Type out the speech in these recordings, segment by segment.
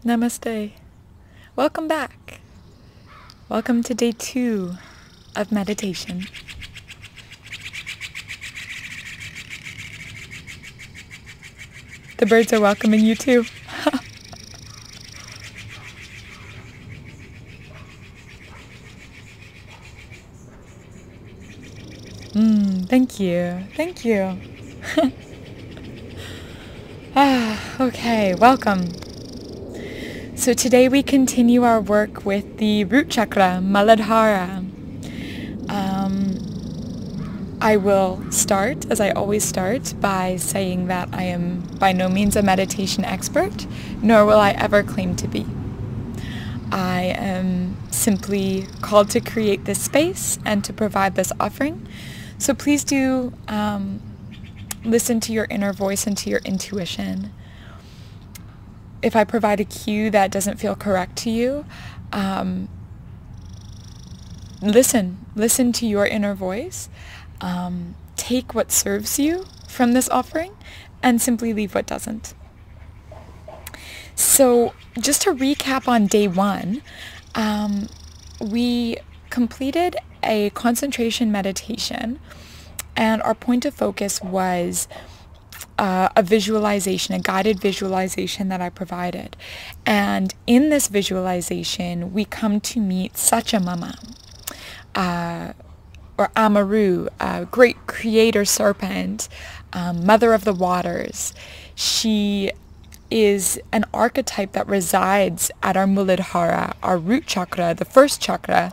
Namaste. Welcome back. Welcome to day 2 of meditation. The birds are welcoming you too. Thank you. Thank you. Okay, welcome. So today we continue our work with the root chakra, Muladhara. I will start, as I always start, by saying that I am by no means a meditation expert, nor will I ever claim to be. I am simply called to create this space and to provide this offering. So please do listen to your inner voice and to your intuition. If I provide a cue that doesn't feel correct to you, listen to your inner voice. Take what serves you from this offering and simply leave what doesn't. So just to recap on day 1, we completed a concentration meditation, and our point of focus was a visualization, a guided visualization that I provided. And in this visualization, we come to meet Sachamama, or Amaru, a great creator serpent, mother of the waters. She is an archetype that resides at our Muladhara, our root chakra, the first chakra,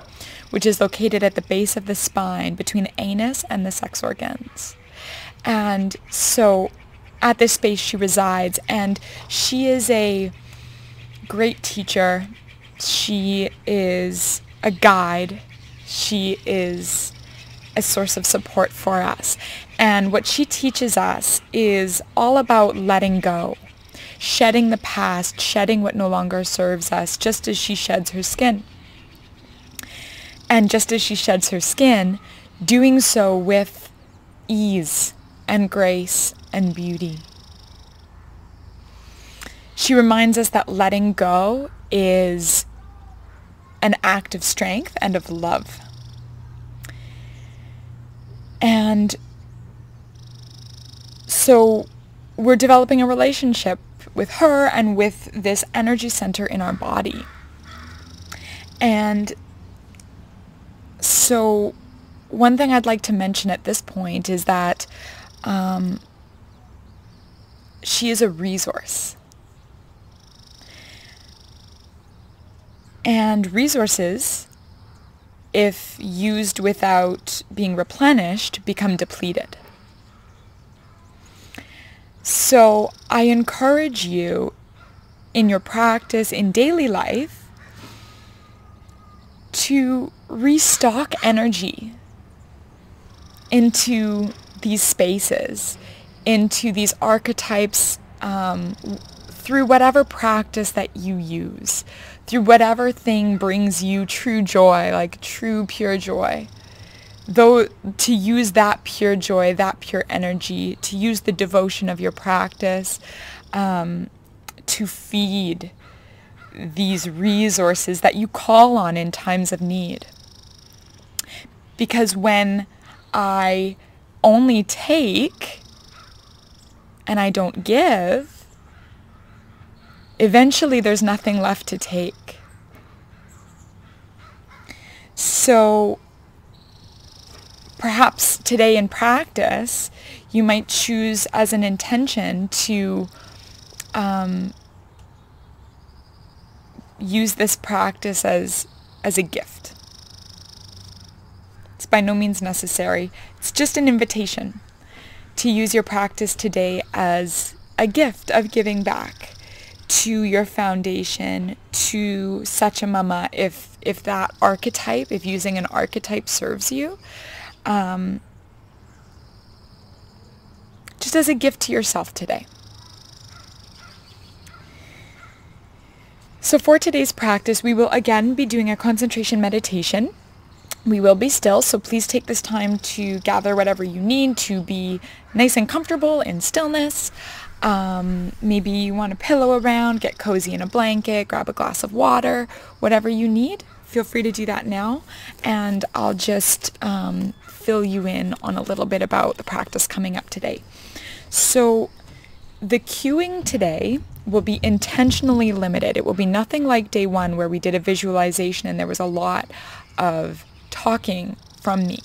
which is located at the base of the spine between the anus and the sex organs. And so at this space she resides, and she is a great teacher. She is a guide. She is a source of support for us. And what she teaches us is all about letting go, shedding the past, shedding what no longer serves us, just as she sheds her skin. And just as she sheds her skin, doing so with ease and grace and beauty. She reminds us that letting go is an act of strength and of love. And so we're developing a relationship with her and with this energy center in our body. And so one thing I'd like to mention at this point is that she is a resource. And resources, if used without being replenished, become depleted. So I encourage you in your practice, in daily life, to restock energy into these spaces, into these archetypes, through whatever practice that you use, through whatever thing brings you true joy, like true pure joy. Though to use that pure joy, that pure energy, to use the devotion of your practice to feed these resources that you call on in times of need. Because when I only take and I don't give, eventually there's nothing left to take. So perhaps today in practice, you might choose as an intention to use this practice as a gift. It's by no means necessary. It's just an invitation to use your practice today as a gift of giving back to your foundation, to Sachamama, if that archetype, if using an archetype serves you, just as a gift to yourself today. So for today's practice, we will again be doing a concentration meditation. We will be still, so please take this time to gather whatever you need to be nice and comfortable in stillness. Maybe you want a pillow around, get cozy in a blanket, grab a glass of water, whatever you need. Feel free to do that now, and I'll just fill you in on a little bit about the practice coming up today. So the cueing today will be intentionally limited. It will be nothing like day one where we did a visualization and there was a lot of talking from me.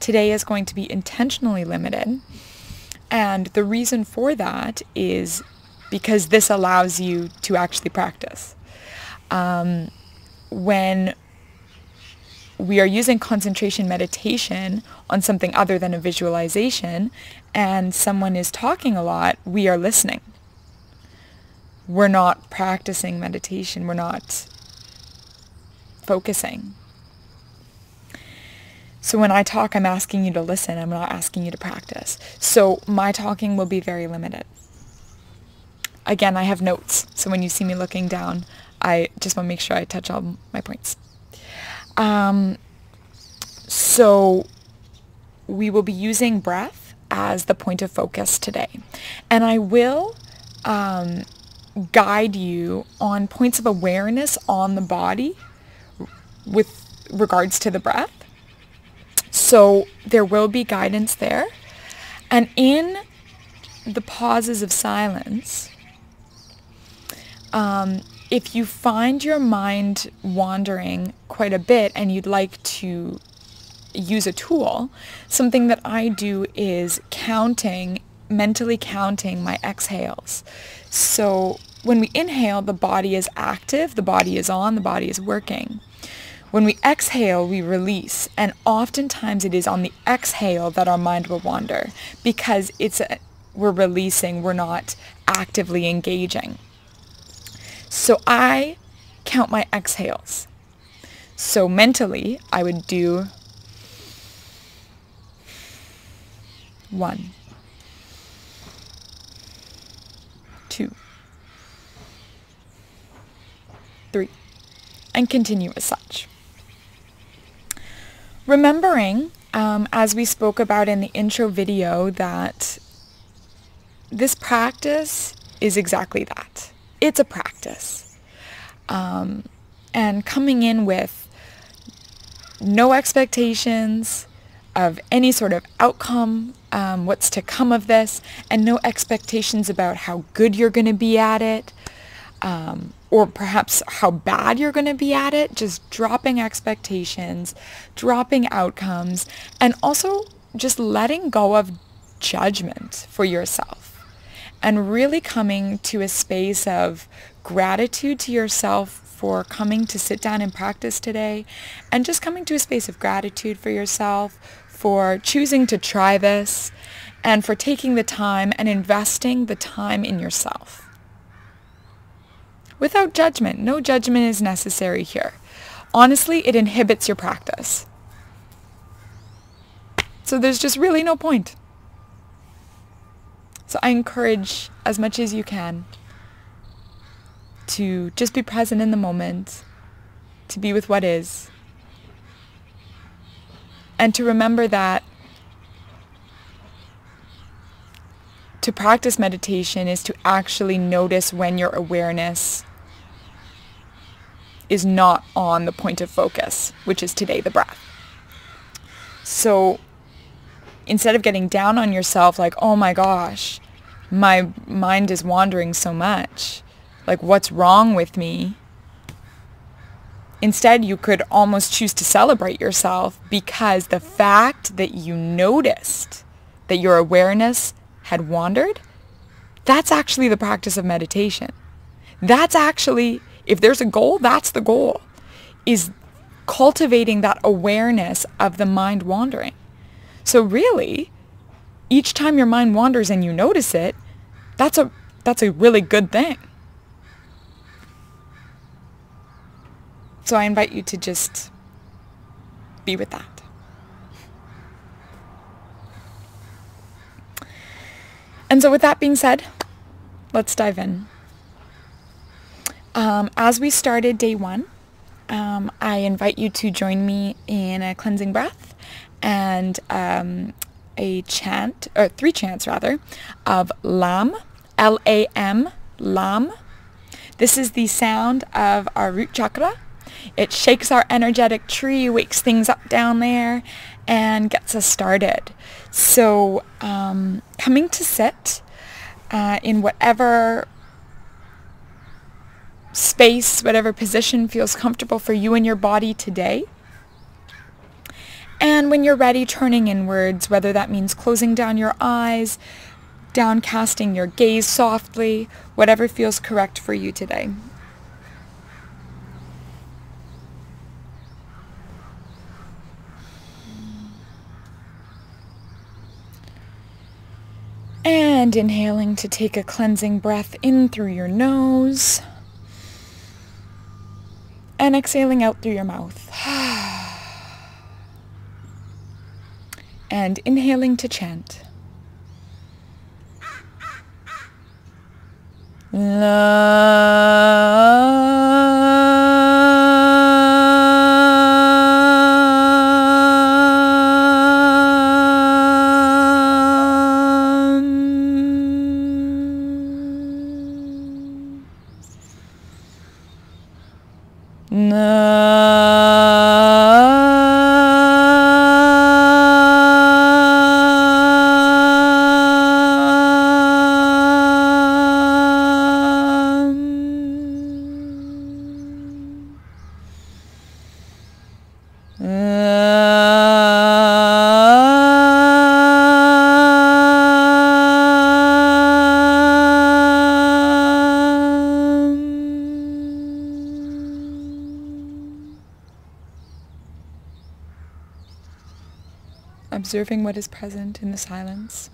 Today is going to be intentionally limited. And the reason for that is because this allows you to actually practice. When we are using concentration meditation on something other than a visualization and someone is talking a lot, we are listening. We're not practicing meditation. We're not focusing. So when I talk, I'm asking you to listen. I'm not asking you to practice. So my talking will be very limited. Again, I have notes. So when you see me looking down, I just want to make sure I touch all my points. So we will be using breath as the point of focus today. And I will guide you on points of awareness on the body with regards to the breath. So there will be guidance there. And in the pauses of silence, if you find your mind wandering quite a bit and you'd like to use a tool, something that I do is mentally counting my exhales. So when we inhale, the body is active, the body is on, the body is working. When we exhale, we release, and oftentimes it is on the exhale that our mind will wander because we're releasing, we're not actively engaging. So I count my exhales. So mentally, I would do 1, 2, 3, and continue as such. Remembering, as we spoke about in the intro video, that this practice is exactly that. It's a practice. And coming in with no expectations of any sort of outcome, what's to come of this, and no expectations about how good you're going to be at it, or perhaps how bad you're going to be at it, just dropping expectations, dropping outcomes, and also just letting go of judgment for yourself and really coming to a space of gratitude to yourself for coming to sit down and practice today, and just coming to a space of gratitude for yourself for choosing to try this and for taking the time and investing the time in yourself. Without judgment. No judgment is necessary here. Honestly, it inhibits your practice. So there's just really no point. So I encourage as much as you can to just be present in the moment, to be with what is, and to remember that to practice meditation is to actually notice when your awareness is not on the point of focus, which is today the breath. So instead of getting down on yourself like, oh my gosh, my mind is wandering so much, like what's wrong with me? Instead, you could almost choose to celebrate yourself because the fact that you noticed that your awareness had wandered, that's actually the practice of meditation. That's actually, if there's a goal, that's the goal, is cultivating that awareness of the mind wandering. So really, each time your mind wanders and you notice it, that's a really good thing. So I invite you to just be with that. And so with that being said, let's dive in. As we started day one, I invite you to join me in a cleansing breath and a chant, or 3 chants rather, of LAM, Lam, lam. This is the sound of our root chakra. It shakes our energetic tree, wakes things up down there, and gets us started. So coming to sit in whatever space, whatever position feels comfortable for you and your body today. And when you're ready, turning inwards, whether that means closing down your eyes, downcasting your gaze softly, whatever feels correct for you today. And inhaling to take a cleansing breath in through your nose. And exhaling out through your mouth. And inhaling to chant. Observing what is present in the silence.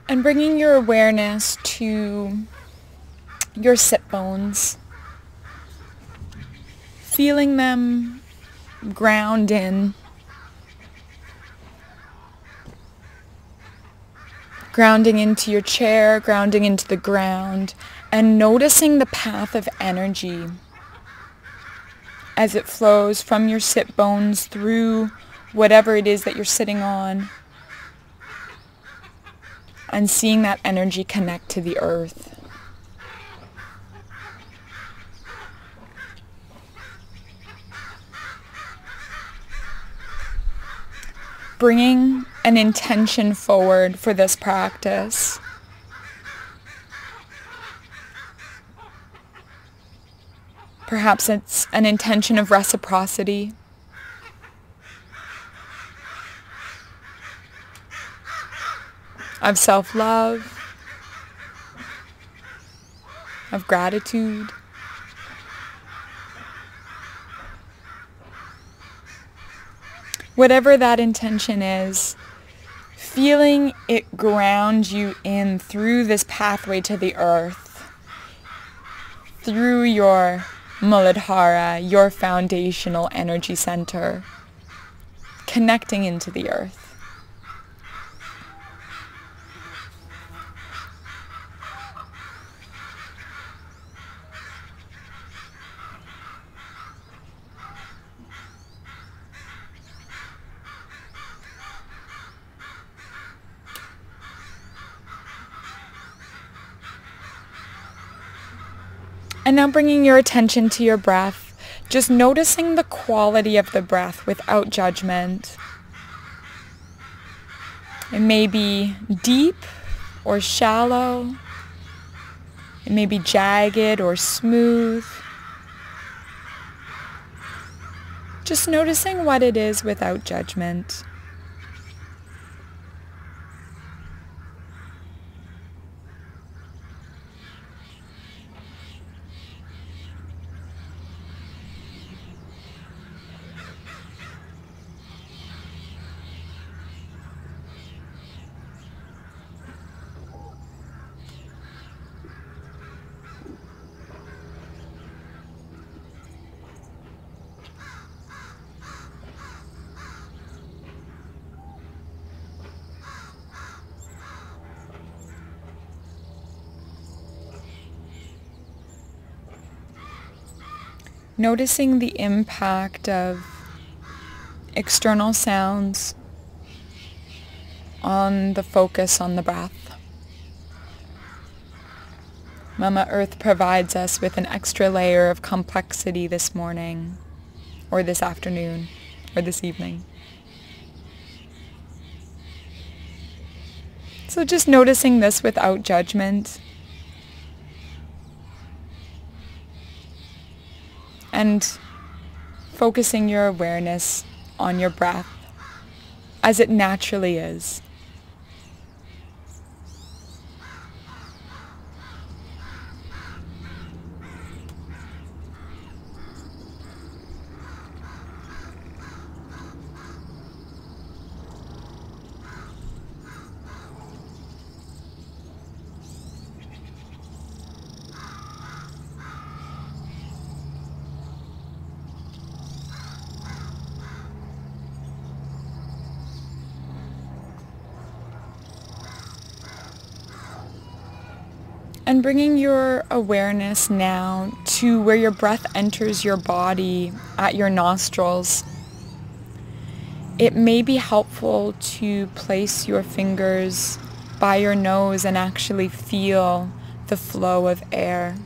And bringing your awareness to your sit bones, feeling them ground in, grounding into your chair, grounding into the ground, and noticing the path of energy as it flows from your sit bones through whatever it is that you're sitting on, and seeing that energy connect to the earth. Bringing an intention forward for this practice. Perhaps it's an intention of reciprocity. Of self-love, of gratitude. Whatever that intention is, feeling it ground you in through this pathway to the earth, through your Muladhara, your foundational energy center, connecting into the earth. And now bringing your attention to your breath, just noticing the quality of the breath without judgment. It may be deep or shallow. It may be jagged or smooth. Just noticing what it is without judgment. Noticing the impact of external sounds on the focus on the breath. Mama Earth provides us with an extra layer of complexity this morning, or this afternoon, or this evening. So just noticing this without judgment, and focusing your awareness on your breath as it naturally is. And bringing your awareness now to where your breath enters your body at your nostrils. It may be helpful to place your fingers by your nose and actually feel the flow of air.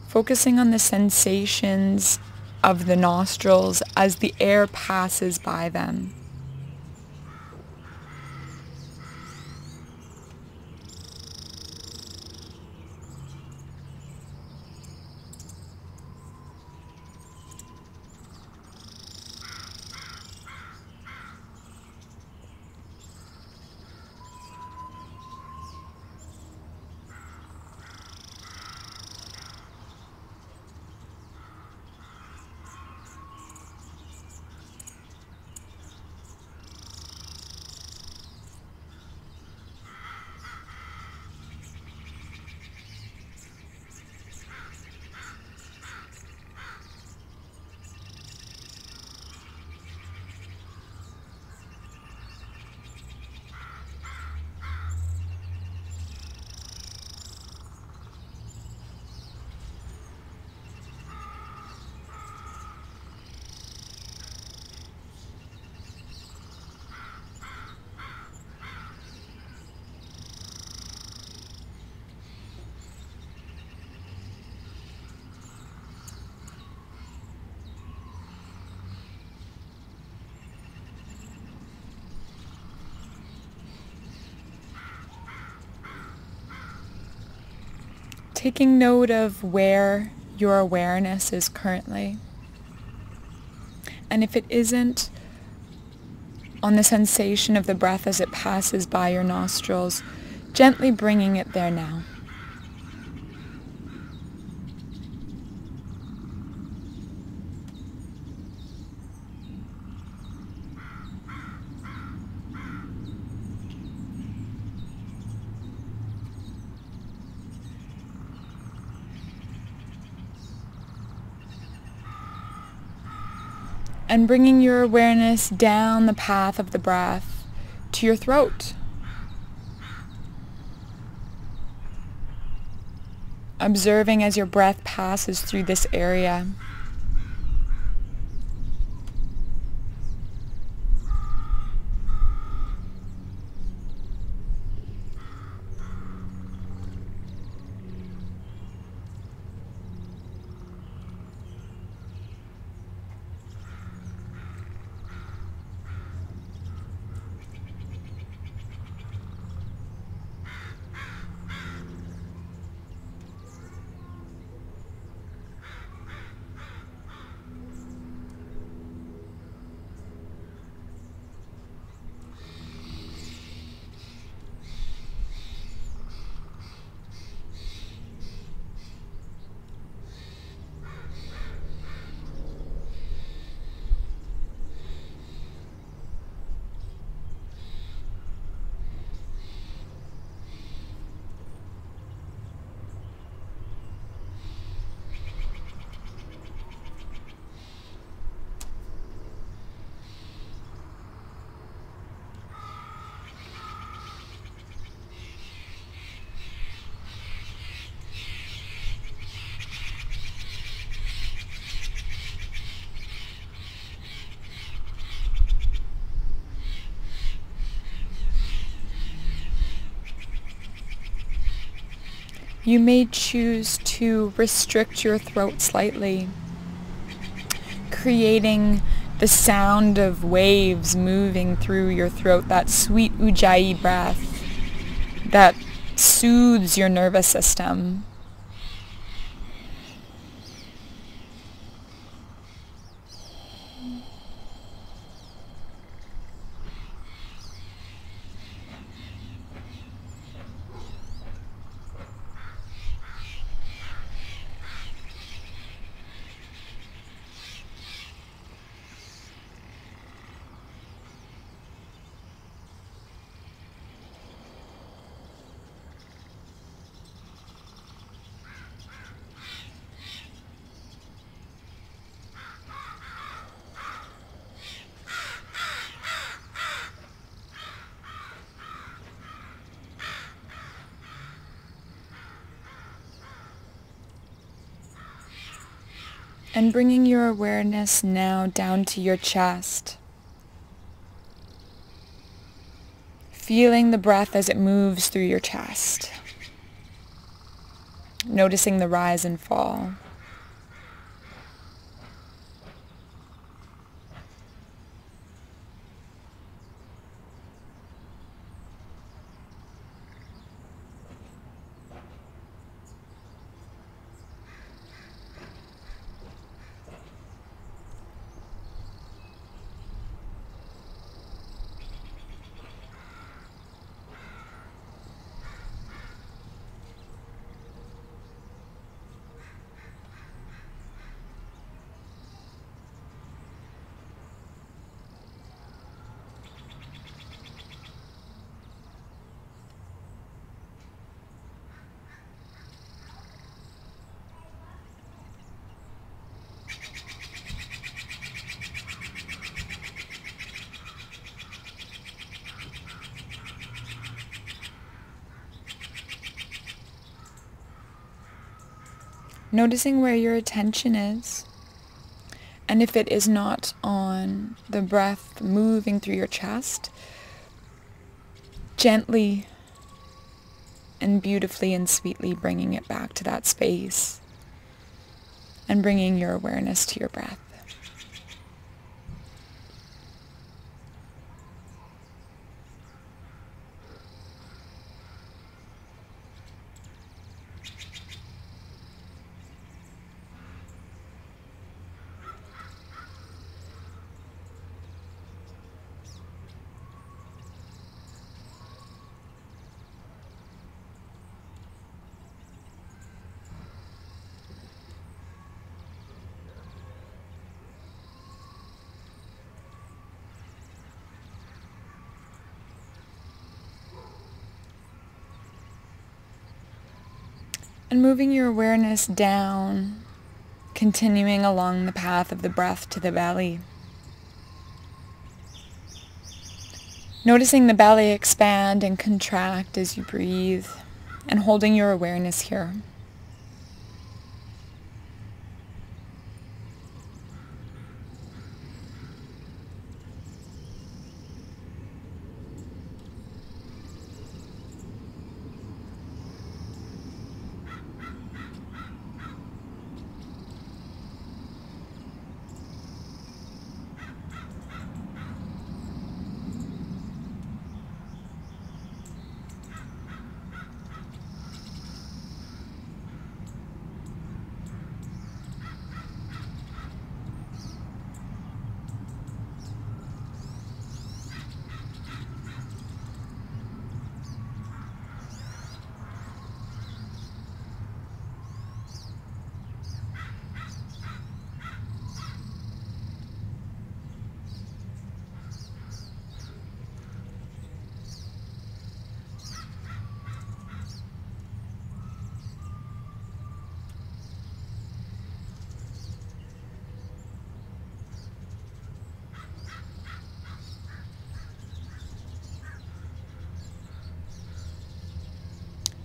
Focusing on the sensations of the nostrils as the air passes by them. Taking note of where your awareness is currently. And if it isn't on the sensation of the breath as it passes by your nostrils, gently bringing it there now. And bringing your awareness down the path of the breath to your throat. Observing as your breath passes through this area. You may choose to restrict your throat slightly, creating the sound of waves moving through your throat, that sweet ujjayi breath that soothes your nervous system. And bringing your awareness now down to your chest. Feeling the breath as it moves through your chest. Noticing the rise and fall. Noticing where your attention is, and if it is not on the breath moving through your chest, gently and beautifully and sweetly bringing it back to that space and bringing your awareness to your breath. And moving your awareness down, continuing along the path of the breath to the belly. Noticing the belly expand and contract as you breathe, and holding your awareness here.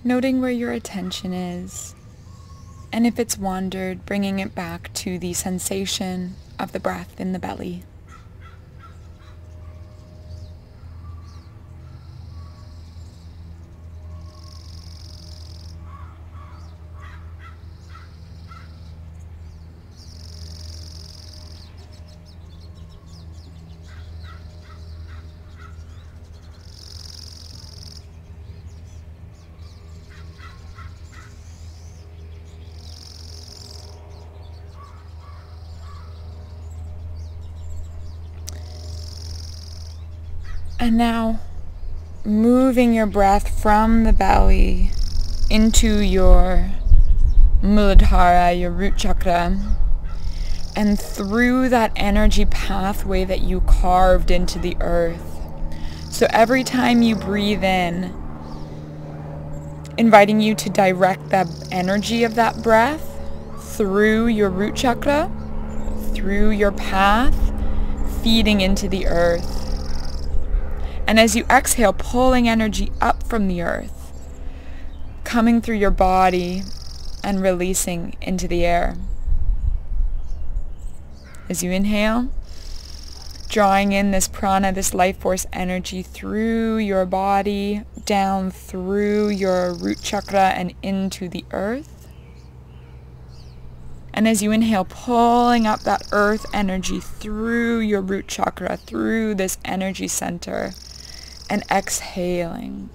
Noting where your attention is, and if it's wandered, bringing it back to the sensation of the breath in the belly. And now moving your breath from the belly into your Muladhara, your root chakra, and through that energy pathway that you carved into the earth. So every time you breathe in, inviting you to direct the energy of that breath through your root chakra, through your path, feeding into the earth. And as you exhale, pulling energy up from the earth, coming through your body and releasing into the air. As you inhale, drawing in this prana, this life force energy through your body, down through your root chakra and into the earth. And as you inhale, pulling up that earth energy through your root chakra, through this energy center, and exhaling.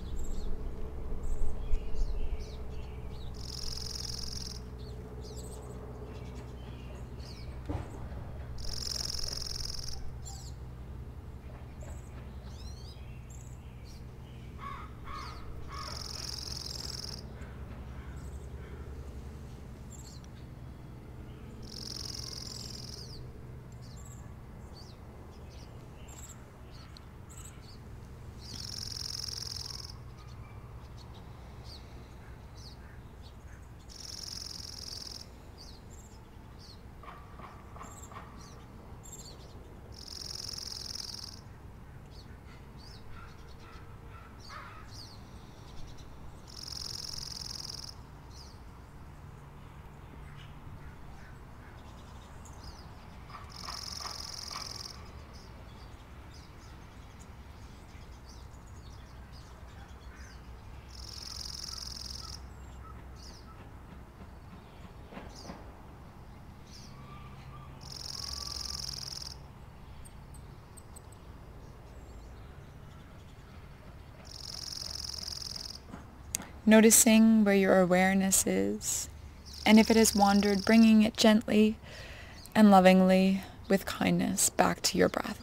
Noticing where your awareness is, and if it has wandered, bringing it gently and lovingly with kindness back to your breath.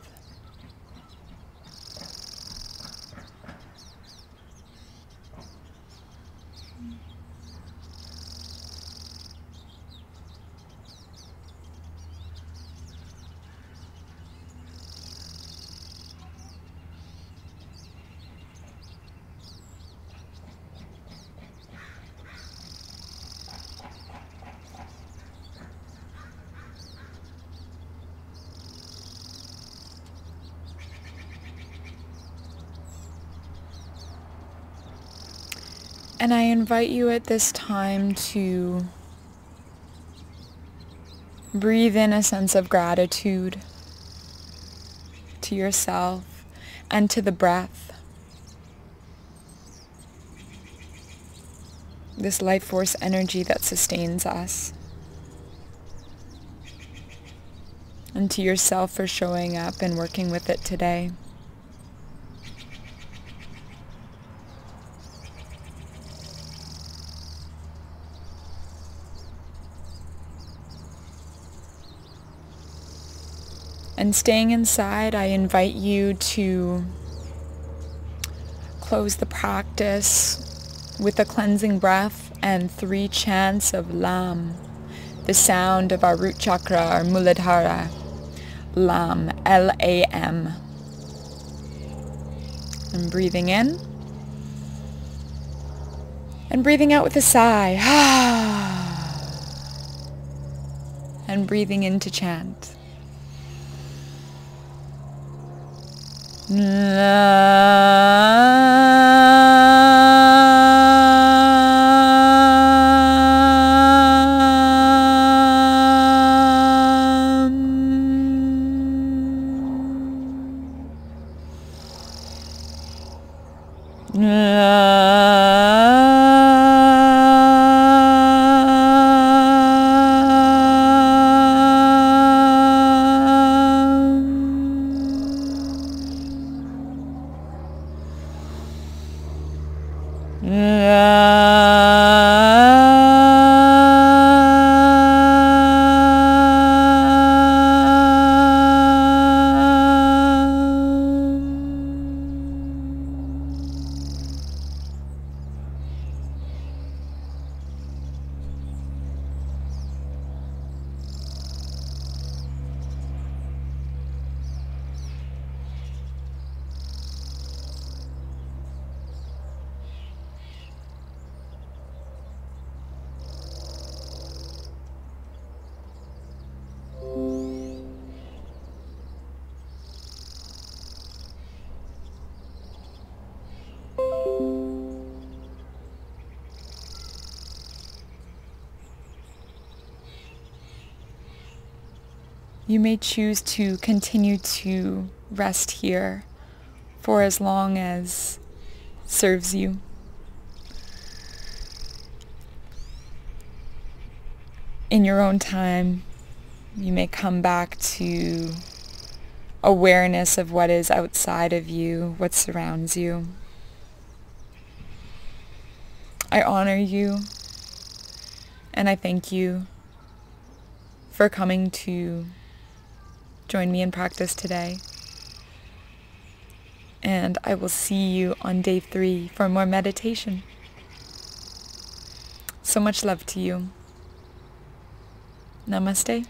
And I invite you at this time to breathe in a sense of gratitude to yourself and to the breath, this life force energy that sustains us, and to yourself for showing up and working with it today. And staying inside, I invite you to close the practice with a cleansing breath and 3 chants of Lam, the sound of our root chakra, our Muladhara. Lam, L-A-M. And breathing in. And breathing out with a sigh. And breathing in to chant. You may choose to continue to rest here for as long as serves you. In your own time, you may come back to awareness of what is outside of you, what surrounds you. I honor you, and I thank you for coming to join me in practice today. And I will see you on day 3 for more meditation. So much love to you. Namaste.